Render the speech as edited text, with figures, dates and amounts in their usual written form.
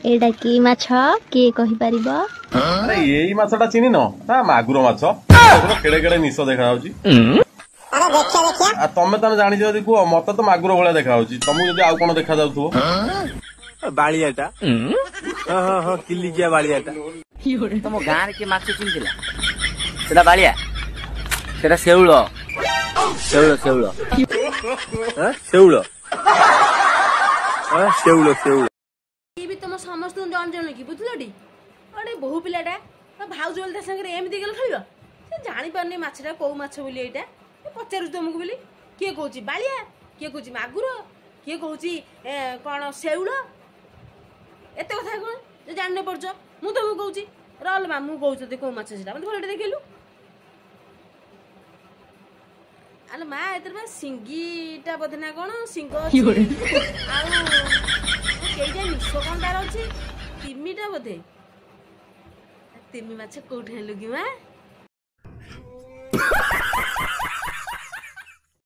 एटा की माछ किए कहि परिबो? अरे एई माछटा चिनी न ना मागुर माछ केड़े केड़े निश देखा जाउची। अरे देखिया देखिया आ तमे तमे जानि जदी को मते तो मागुर भलिया देखा जाउची तुमु जदी आउ कोन देखा जाउथुबो बालियाटा हां हां किलिकिया बालियाटा तुम गाँ रे के माछ चिन्थिला सेटा बालिया सेटा सेउळ सेउळ सेउळ हां सेउळ हां सेउळ सेउळ ई भी तुम समस्त जान जान की बुझलडी अरे बहु पिलाटा भाउज बोलता संगे एमती गेल खलिबा से जानि परनी माछटा को माछ बोली एटा पचारु तुमको बोली किए कहूची बालिया किए कहूची मागुर किए कहूची कोन सेउळ एते कथा कोन जे जानने पड़छ मु तुमको कहूची रल मा मु कहूछ को माछ सेटा मते भलटे देखेलु आलो मा एतर बा सिंगीटा बदना कोन सिंग अछि आ केइटा निश कोन तार अछि तिमीटा बदे तिमी माछ कोठे लुगी मा